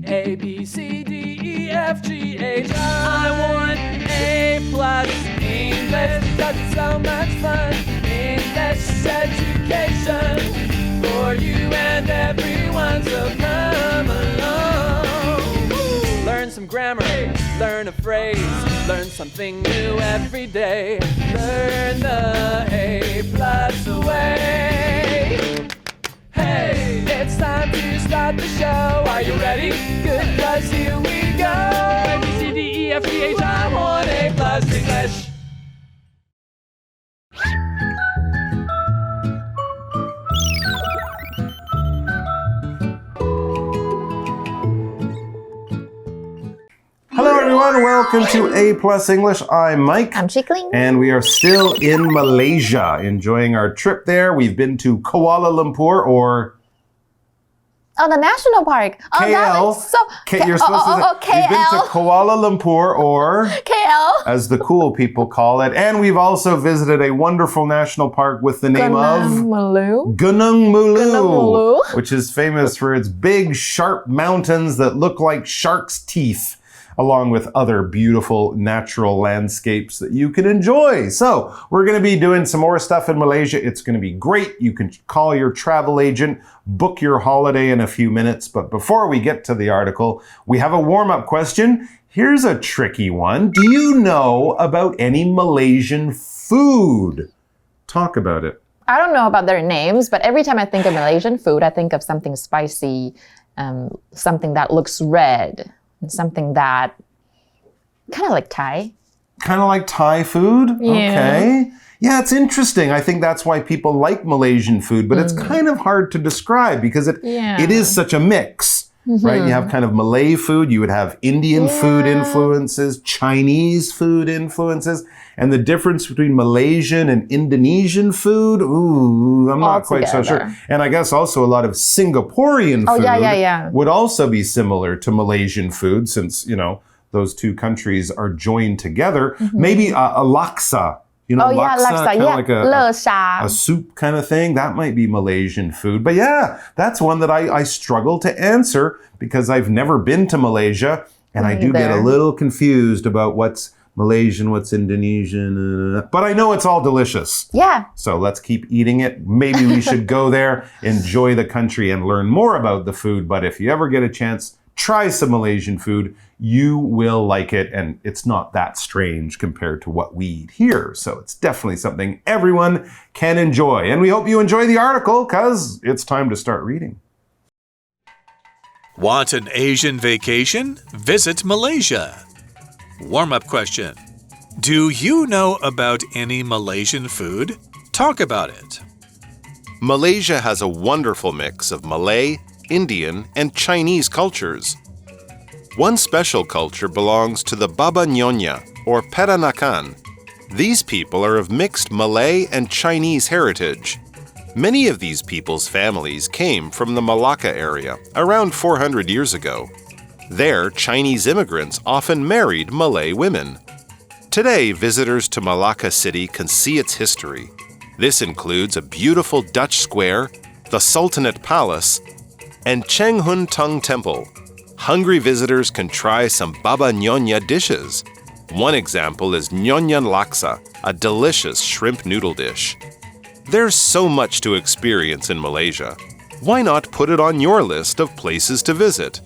A, B, C, D, E, F, G, H. I want A+ English because it's so much fun. English education for you and everyone, so come along. Learn some grammar, learn a phrase, learn something new every day. Learn the A+ way. Hey, it's time to start the show. Are you ready? Good, 'cause here we go. A, B, C, D, E, F, G, H. I want A+ English. Hello everyone, welcome to A+ English. I'm Mike. I'm Chikling. And we are still in Malaysia, enjoying our trip there. We've been to Kuala Lumpur or... Oh, the national park. Oh, KL. that was so... You're supposed to say, KL. We've been to Kuala Lumpur or... KL. as the cool people call it. And we've also visited a wonderful national park with the name of... Gunung Mulu, which is famous for its big, sharp mountains that look like shark's teeth, along with other beautiful natural landscapes that you can enjoy. So we're going to be doing some more stuff in Malaysia. It's going to be great. You can call your travel agent, book your holiday in a few minutes. But before we get to the article, we have a warm-up question. Here's a tricky one. Do you know about any Malaysian food? Talk about it. I don't know about their names, but every time I think of Malaysian food, I think of something spicy, something that looks red. Something that kind of like Thai. Kind of like Thai food? Yeah. Okay. Yeah, it's interesting. I think that's why people like Malaysian food, but it's kind of hard to describe because it is such a mix, right? You have kind of Malay food, you would have Indian food influences, Chinese food influences, and the difference between Malaysian and Indonesian food, I'm not quite so sure. And I guess also a lot of Singaporean food would also be similar to Malaysian food since, you know, those two countries are joined together. Maybe a laksa. You know, laksa, kind of like a soup kind of thing. That might be Malaysian food. But yeah, that's one that I struggle to answer because I've never been to Malaysia. And I do get a little confused about what's Malaysian, what's Indonesian. But I know it's all delicious. Yeah. So let's keep eating it. Maybe we should go there, enjoy the country, and learn more about the food. But if you ever get a chance, try some Malaysian food. You will like it, and it's not that strange compared to what we eat here. So it's definitely something everyone can enjoy. And we hope you enjoy the article, because it's time to start reading. Want an Asian vacation? Visit Malaysia. Warm-up question. Do you know about any Malaysian food? Talk about it. Malaysia has a wonderful mix of Malay, Indian, and Chinese cultures. One special culture belongs to the Baba Nyonya, or Peranakan. These people are of mixed Malay and Chinese heritage. Many of these people's families came from the Malacca area around 400 years ago. There, Chinese immigrants often married Malay women. Today, visitors to Malacca City can see its history. This includes a beautiful Dutch square, the Sultanate Palace, and Cheng Hun Tung Temple. Hungry visitors can try some Baba Nyonya dishes. One example is Nyonyan Laksa, a delicious shrimp noodle dish. There's so much to experience in Malaysia. Why not put it on your list of places to visit?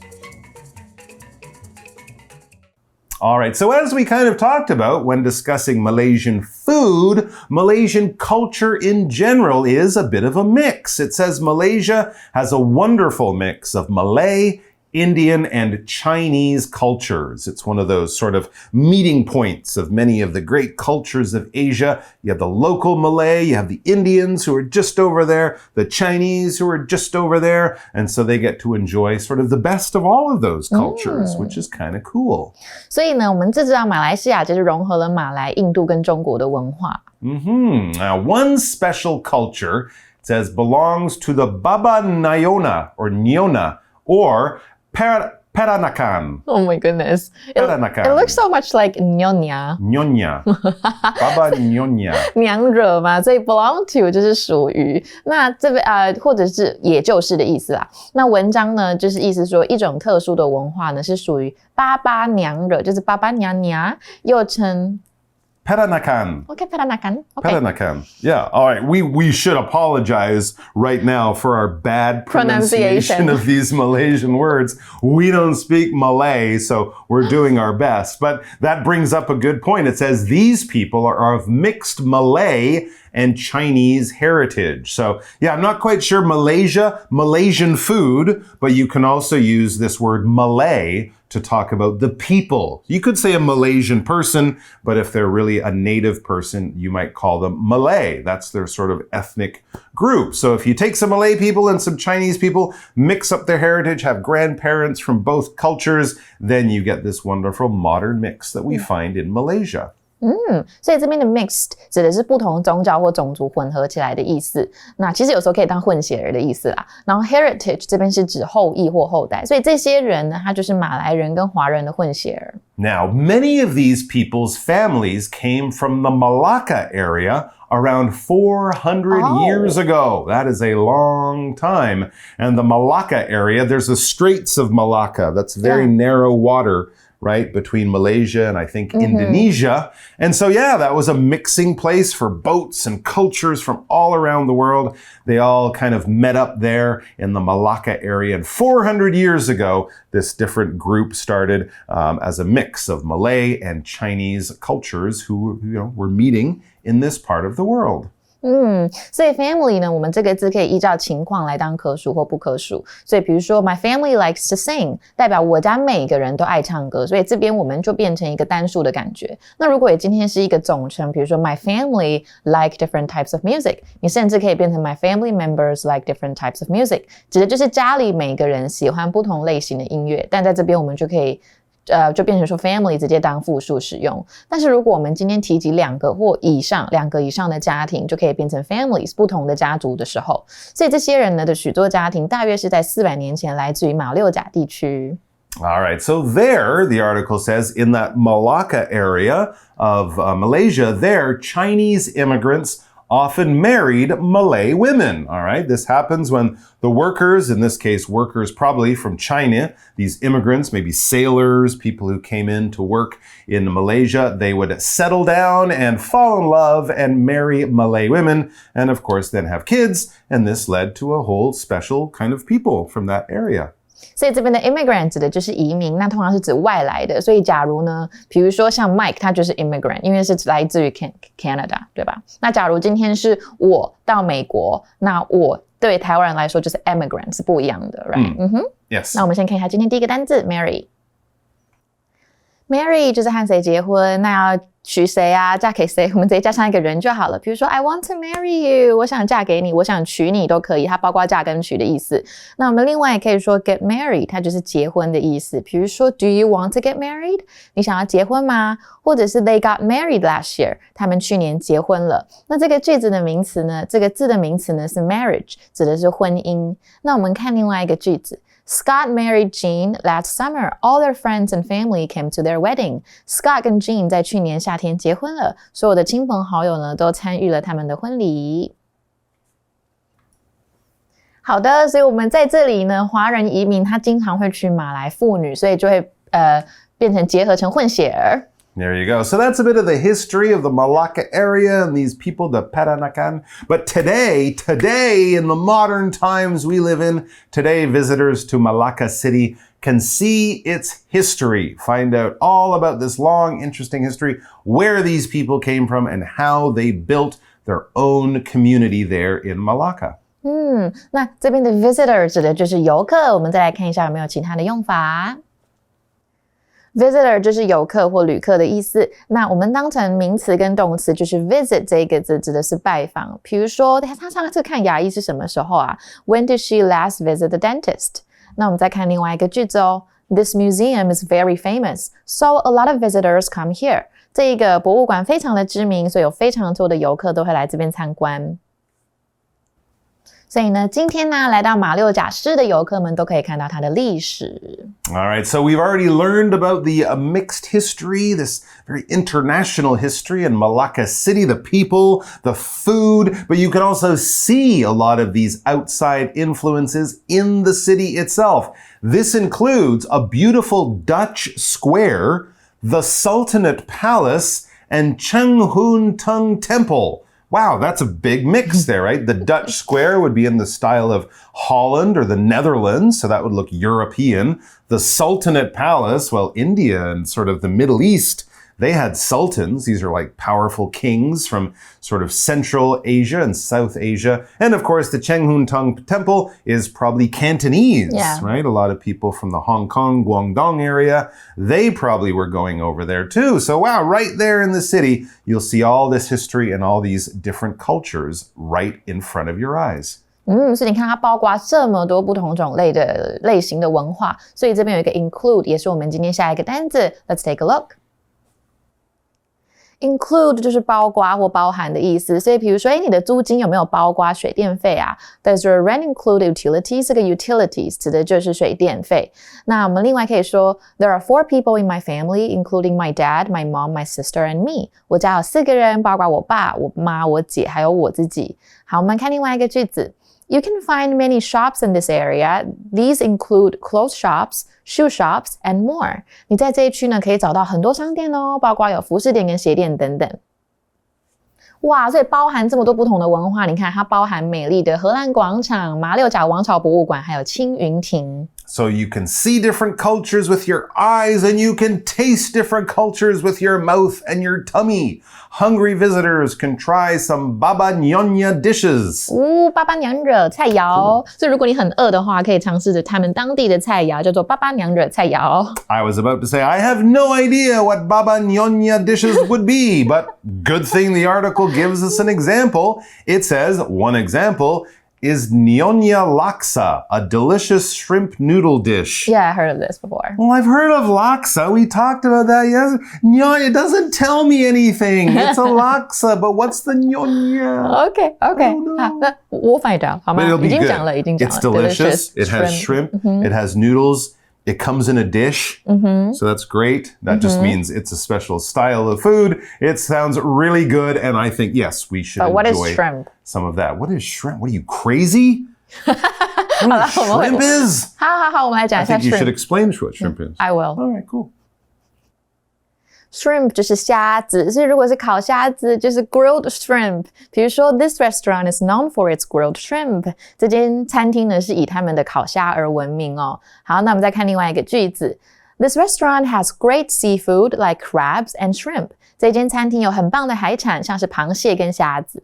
All right, so as we kind of talked about when discussing Malaysian food, Malaysian culture in general is a bit of a mix. It says Malaysia has a wonderful mix of Malay, Indian, and Chinese cultures. It's one of those sort of meeting points of many of the great cultures of Asia. You have the local Malay, you have the Indians who are just over there, the Chinese who are just over there, and so they get to enjoy sort of the best of all of those cultures, which is kind of cool. 所以呢，我们就知道马来西亚就是融合了马来、印度跟中国的文化。Now, one special culture, it says, belongs to the Baba Nyona or Nyona or Peranakan. Oh my goodness. Peranakan. It looks so much like nyonya. Nyonya. Baba Nyonya. 娘惹嘛，所以 belong to 就是属于。那这边或者是也就是的意思啦。那文章呢，就是意思说一种特殊的文化呢，是属于巴巴娘惹，就是巴巴娘娘，又称。Peranakan. Okay, Peranakan. Okay. Peranakan. Yeah. All right. We should apologize right now for our bad pronunciation of these Malaysian words. We don't speak Malay, so we're doing our best. But that brings up a good point. It says these people are of mixed Malay and Chinese heritage. So, yeah, I'm not quite sure Malaysian food, but you can also use this word Malay to talk about the people. You could say a Malaysian person, but if they're really a native person, you might call them Malay. That's their sort of ethnic group. So if you take some Malay people and some Chinese people, mix up their heritage, have grandparents from both cultures, then you get this wonderful modern mix that we find in Malaysia. 所以这边的 mixed 指的是不同宗教或种族混合起来的意思。那其实有时候可以当混血儿的意思啦。然后 heritage 这边是指后裔或后代，所以这些人呢，他就是马来人跟华人的混血儿。Now, many of these people's families came from the Malacca area around 400 years ago. That is a long time. And the Malacca area, there's the Straits of Malacca. That's very narrow water, right, between Malaysia and I think Indonesia. And so, yeah, that was a mixing place for boats and cultures from all around the world. They all kind of met up there in the Malacca area. And 400 years ago, this different group started as a mix of Malay and Chinese cultures who, were meeting in this part of the world. 所以 family 呢，我们这个字可以依照情况来当可数或不可数。所以比如说 my family likes to sing， 代表我家每个人都爱唱歌，所以这边我们就变成一个单数的感觉。那如果今天是一个总称，比如说 my family like different types of music， 你甚至可以变成 my family members like different types of music， 指的就是家里每个人喜欢不同类型的音乐。但在这边我们就可以就变成说 family 直接当复数使用。但是如果我们今天提及两个以上的家庭，就可以变成 families 不同的家族的时候。所以这些人呢的许多家庭大约是在400年前来自于马六甲地区。All right, so there, the article says, in that Malacca area of Malaysia, there, Chinese immigrants often married Malay women. All right, this happens when the workers, in this case, workers probably from China, these immigrants, maybe sailors, people who came in to work in Malaysia, they would settle down and fall in love and marry Malay women, and of course then have kids, and this led to a whole special kind of people from that area. 所以这边的 immigrant 指的就是移民，那通常是指外来的。所以假如呢，比如说像 Mike 他就是 immigrant， 因为是来自于 Canada， 对吧？那假如今天是我到美国，那我对台湾人来说就是 immigrant 是不一样的 ，right？ Yes. 那我们先看一下今天第一个单字 marry。marry 就是和谁结婚，那要娶谁啊？嫁给谁？我们直接加上一个人就好了。比如说 I want to marry you， 我想嫁给你，我想娶你都可以，它包括嫁跟娶的意思。那我们另外也可以说 get married， 它就是结婚的意思。比如说 Do you want to get married？ 你想要结婚吗？或者是 They got married last year， 他们去年结婚了。那这个句子的名词呢，这个字的名词呢是 marriage， 指的是婚姻。那我们看另外一个句子。Scott married Jean last summer. All their friends and family came to their wedding. Scott 跟 Jean 在去年夏天结婚了，所有的亲朋好友呢都参与了他们的婚礼。好的，所以我们在这里呢，华人移民他经常会娶马来妇女，所以就会变成结合成混血儿。There you go. So that's a bit of the history of the Malacca area and these people, the Peranakan. But today, in the modern times we live in, today visitors to Malacca City can see its history, find out all about this long, interesting history, where these people came from and how they built their own community there in Malacca. 那这边的 visitor 指的就是游客，我们再来看一下有没有其他的用法。Visitor 就是游客或旅客的意思，那我们当成名词跟动词，就是 visit 这个字指的是拜访。比如说他上次看牙医是什么时候啊？ When did she last visit the dentist？ 那我们再看另外一个句子哦。This museum is very famous, so a lot of visitors come here. 这个博物馆非常的知名，所以有非常多的游客都会来这边参观。所以呢，今天呢，来到马六甲市的游客们都可以看到它的历史。All right, so we've already learned about the mixed history, this very international history in Malacca City, the people, the food, but you can also see a lot of these outside influences in the city itself. This includes a beautiful Dutch square, the Sultanate Palace, and Cheng Hun Tung Temple.Wow, that's a big mix there, right? The Dutch square would be in the style of Holland or the Netherlands, so that would look European. The Sultanate Palace, well, India and sort of the Middle East, they had sultans. These are like powerful kings from sort of Central Asia and South Asia. And of course, the Cheng Hun Tung Temple is probably Cantonese, right? A lot of people from the Hong Kong, Guangdong area, they probably were going over there too. So wow, right there in the city, you'll see all this history and all these different cultures right in front of your eyes. 所以你看它包括这么多不同种类的类型的文化，所以这边有一个 include， 也是我们今天下一个单字。Let's take a look.Include 就是包括或包含的意思，所以比如说，你的租金有没有包括水电费啊 ？Does your rent include utilities？ 这个 utilities 指的就是水电费。那我们另外可以说 ，There are 4 people in my family, including my dad, my mom, my sister, and me。我家有4个人，包括我爸、我妈、我姐，还有我自己。好，我们看另外一个句子。You can find many shops in this area. These include clothes shops, shoe shops, and more. 你在这一区呢，可以找到很多商店哦，包括有服饰店跟鞋店等等。哇，所以包含这么多不同的文化，你看它包含美丽的荷兰广场、马六甲王朝博物馆，还有青云亭。So you can see different cultures with your eyes and you can taste different cultures with your mouth and your tummy. Hungry visitors can try some Baba Nyonya dishes. 巴巴娘惹菜肴。所以如果你很饿的话，可以尝试着他们当地的菜肴，叫做巴巴娘惹菜肴。I was about to say, I have no idea what Baba Nyonya dishes would be, but good thing the article gives us an example. It says, one example is Nyonya laksa, a delicious shrimp noodle dish. Yeah, I heard of this before. Well, I've heard of laksa. We talked about that. Yes, Nyonya, it doesn't tell me anything. It's a laksa, but what's the Nyonya? Okay. 好，那we'll find out. 好吗？ But it'll be 已经 good. 讲了。 It's delicious. It has shrimp. It has noodles. It comes in a dish, so that's great. That just means it's a special style of food. It sounds really good, and I think, yes, we should But what is enjoy shrimp? some of that. What is shrimp? What are you, crazy? What shrimp is? 好，我们来讲 I 一下 think you should shrimp. explain what shrimp is. I will. All right, cool. Shrimp 就是虾子，所以如果是烤虾子，就是 grilled shrimp。比如说 ，This restaurant is known for its grilled shrimp。这间餐厅呢是以他们的烤虾而闻名哦。好，那我们再看另外一个句子。This restaurant has great seafood like crabs and shrimp。这间餐厅有很棒的海产，像是螃蟹跟虾子。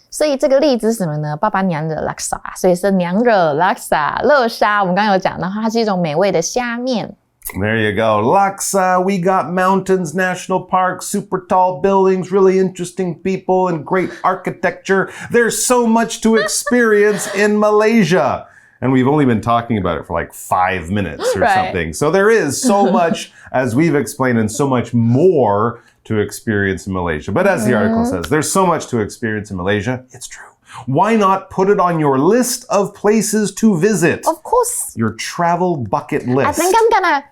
所以这个例子是什么呢？爸爸娘惹 laksa， 所以是娘惹 laksa 乐沙。我们刚刚有讲，然后它是一种美味的虾面。There you go. Laksa, we got mountains, national parks, super tall buildings, really interesting people, and great architecture. There's so much to experience in Malaysia. And we've only been talking about it for like 5 minutes or something. So there is so much, as we've explained, and so much more to experience in Malaysia. But as the article says, there's so much to experience in Malaysia. It's true. Why not put it on your list of places to visit? Of course. Your travel bucket list. I think I'm gonna,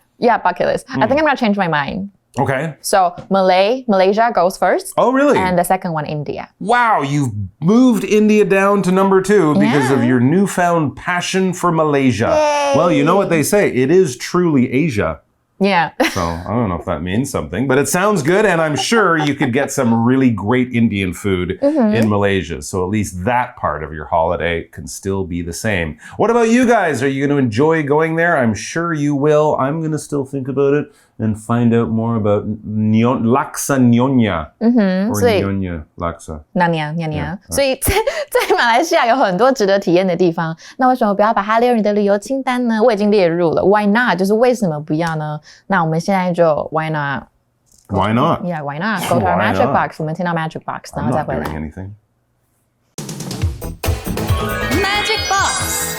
bucket list. I think I'm gonna change my mind. Okay. So Malaysia goes first. Oh, really? And the second one, India. Wow, you've moved India down to number 2 because of your newfound passion for Malaysia. Yay. Well, you know what they say. It is truly Asia. Yeah. So I don't know if that means something, but it sounds good. And I'm sure you could get some really great Indian food in Malaysia. So at least that part of your holiday can still be the same. What about you guys? Are you going to enjoy going there? I'm sure you will. I'm going to still think about it and find out more about laksa nyonya or nyonya laksa. Nyonya. 所以在马来西亚有很多值得体验的地方。那为什么不要把它列入你的旅游清单呢？我已经列入了。Why not? 就是为什么不要呢？那我们现在就 Why not? Why not? Yeah, why not? Go to our Why magic not? box. 我们听到 magic box， 然后再回来。 I'm not doing anything. Magic Box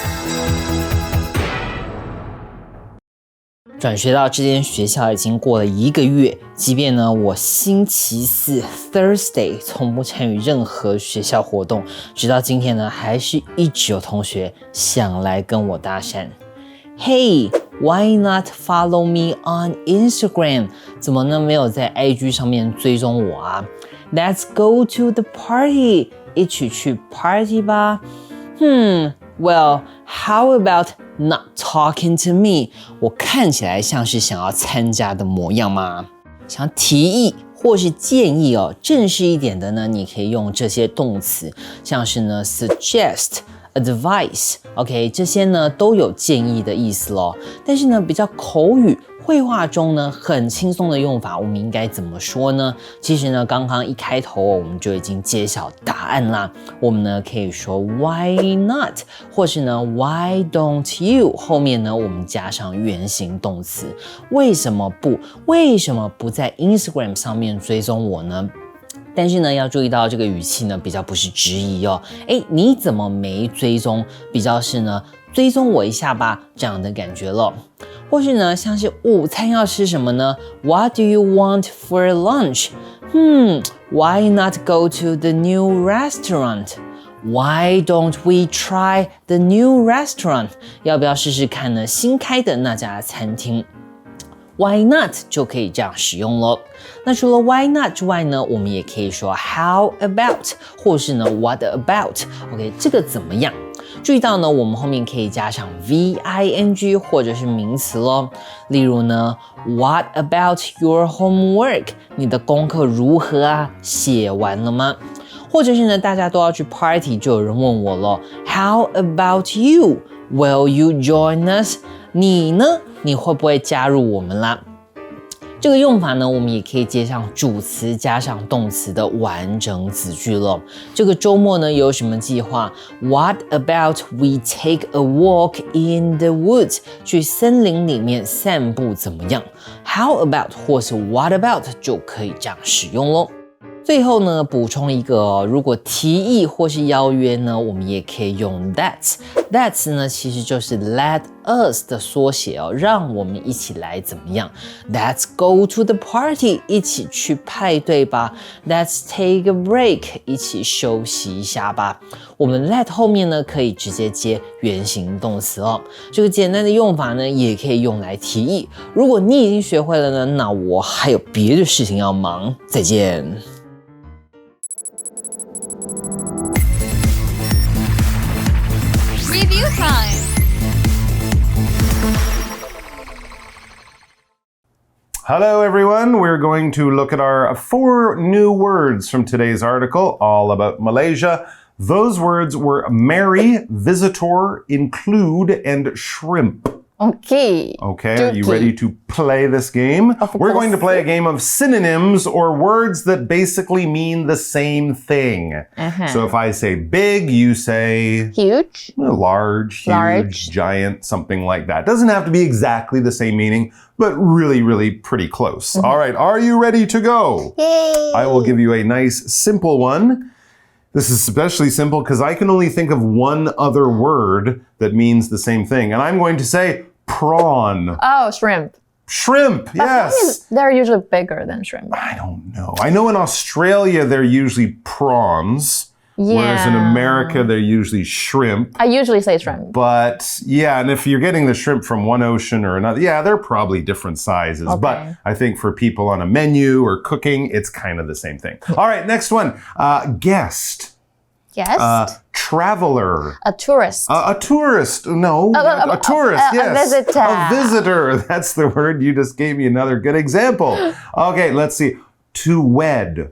转学到这间学校已经过了1个月，即便呢我星期四 Thursday 从不参与任何学校活动，直到今天呢，还是一直有同学想来跟我搭讪。Hey, why not follow me on Instagram? 怎么呢没有在 IG 上面追踪我啊？ Let's go to the party. 一起去 party 吧。Well, how about not talking to me? 我看起来像是想要参加的模样吗？想提议或是建议哦，正式一点的呢，你可以用这些动词，像是呢 suggest、advice， OK， 这些呢都有建议的意思咯。但是呢，比较口语绘画中呢很轻松的用法，我们应该怎么说呢？其实呢，刚刚一开头我们就已经揭晓答案啦。我们呢可以说 Why not？ 或是呢 Why don't you？ 后面呢我们加上原形动词。为什么不？为什么不在 Instagram 上面追踪我呢？但是呢，要注意到这个语气呢，比较不是质疑哦。你怎么没追踪？比较是呢，追踪我一下吧，这样的感觉了。或是呢，像是午餐要吃什么呢 ？What do you want for lunch? Why not go to the new restaurant? Why don't we try the new restaurant? 要不要试试看呢？新开的那家餐厅。Why not 就可以这样使用咯。那除了 why not 之外呢，我们也可以说 how about 或是呢 what about OK 这个怎么样？注意到呢，我们后面可以加上 VING 或者是名词咯。例如呢 What about your homework？ 你的功课如何啊？写完了吗？或者是呢，大家都要去 party， 就有人问我咯 How about you? Will you join us？ 你呢？你会不会加入我们啦？这个用法呢，我们也可以接上主词加上动词的完整子句了。这个周末呢有什么计划 ？What about we take a walk in the woods？ 去森林里面散步怎么样 ？How about 或是 What about 就可以这样使用咯。最后呢，补充一个哦，如果提议或是邀约呢，我们也可以用 That's 呢，其实就是 Let us 的缩写哦，让我们一起来怎么样 ？Let's go to the party， 一起去派对吧 ？Let's take a break， 一起休息一下吧。我们 let 后面呢，可以直接接原形动词哦。这个简单的用法呢，也可以用来提议。如果你已经学会了呢，那我还有别的事情要忙。再见。Review time. Hello, everyone. We're going to look at our 4 new words from today's article, all about Malaysia. Those words were marry, visitor, include, and shrimp. Okay. Okay, are you ready to play this game? We're going to play a game of synonyms or words that basically mean the same thing. So if I say big, you say huge, large, huge, giant, something like that. Doesn't have to be exactly the same meaning, but really, really pretty close. All right, are you ready to go? Yay! I will give you a nice, simple one. This is especially simple because I can only think of one other word that means the same thing. And I'm going to say prawn. Oh, shrimp. Shrimp, yes. They're usually bigger than shrimp. I don't know. I know in Australia they're usually prawns. Whereas in America they're usually shrimp. I usually say shrimp. But yeah, and if you're getting the shrimp from one ocean or another, yeah, they're probably different sizes. Okay. But I think for people on a menu or cooking, it's kind of the same thing. All right, next one. Guest. Guest? Traveler. A tourist. A tourist. No, a tourist, yes. A visitor. A visitor. That's the word. You just gave me another good example. Okay, let's see. To wed.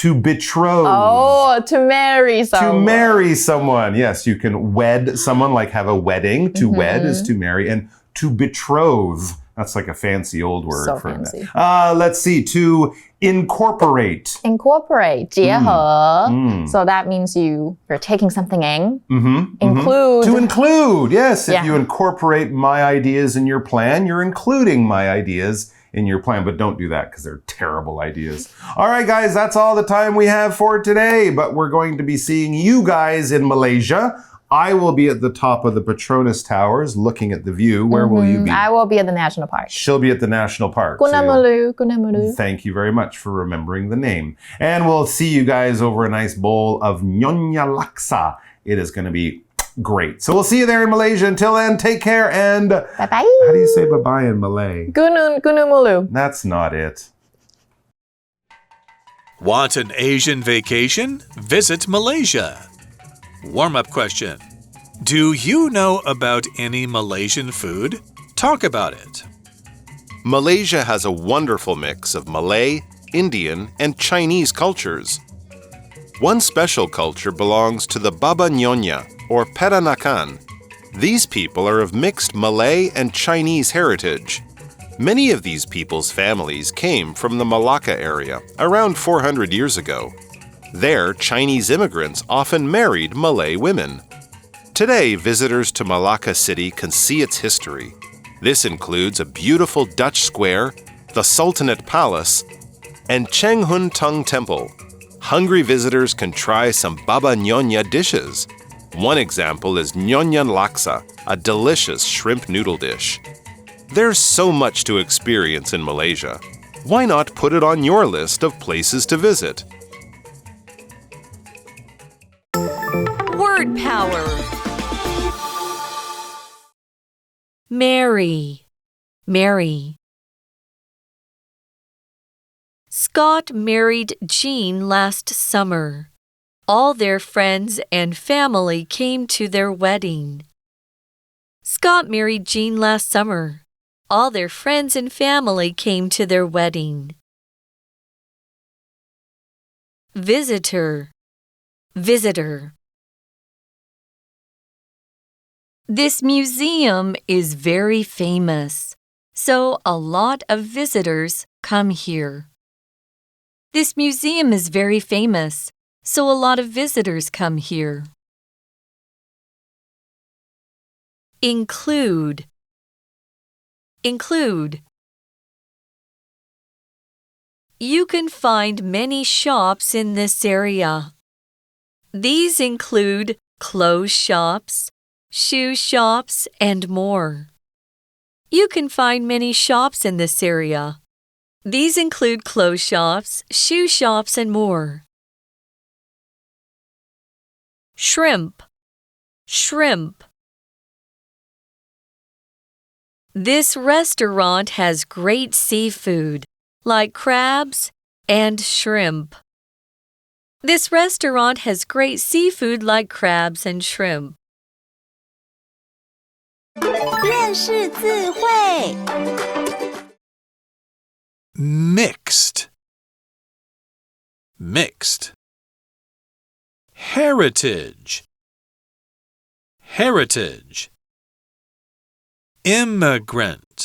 To betroth. Oh, to marry someone. To marry someone. Yes, you can wed someone, like have a wedding. To wed is to marry. And to betroth. That's like a fancy old word so for fancy. that. Let's see. To incorporate. Incorporate. 结合. So that means you're taking something in. Include. To include. Yes. Yeah. If you incorporate my ideas in your plan, you're including my ideas in your plan. But don't do that because they're terrible ideas. All right, guys, that's all the time we have for today. But we're going to be seeing you guys in Malaysia I will be at the top of the Petronas Towers looking at the view. Where will you be? I will be at the national park. She'll be at the national park. Gunamulu. Thank you very much for remembering the name. And we'll see you guys over a nice bowl of Nyonya Laksa. It is going to be great. So we'll see you there in Malaysia. Until then, take care and... Bye-bye. How do you say bye-bye in Malay? Gunamulu. That's not it. Want an Asian vacation? Visit Malaysia. Warm-up question. Do you know about any Malaysian food? Talk about it. Malaysia has a wonderful mix of Malay, Indian, and Chinese cultures. One special culture belongs to the Baba Nyonya, or Peranakan. These people are of mixed Malay and Chinese heritage. Many of these people's families came from the Malacca area around 400 years ago. There, Chinese immigrants often married Malay women. Today, visitors to Malacca City can see its history. This includes a beautiful Dutch square, the Sultanate Palace, and Cheng Hun Tung Temple. Hungry visitors can try some Baba Nyonya dishes. One example is Nyonya Laksa, a delicious shrimp noodle dish. There's so much to experience in Malaysia. Why not put it on your list of places to visit? Word power. Marry. Scott married Jean last summer. All their friends and family came to their wedding. Scott married Jean last summer. All their friends and family came to their wedding. Visitor. This museum is very famous, so a lot of visitors come here. This museum is very famous, so a lot of visitors come here. Include. You can find many shops in this area. These include clothes shops, shoe shops, and more. You can find many shops in this area. These include clothes shops, shoe shops, and more. Shrimp. This restaurant has great seafood, like crabs and shrimp. This restaurant has great seafood like crabs and shrimp. 认识字汇 Mixed. Heritage. Immigrant.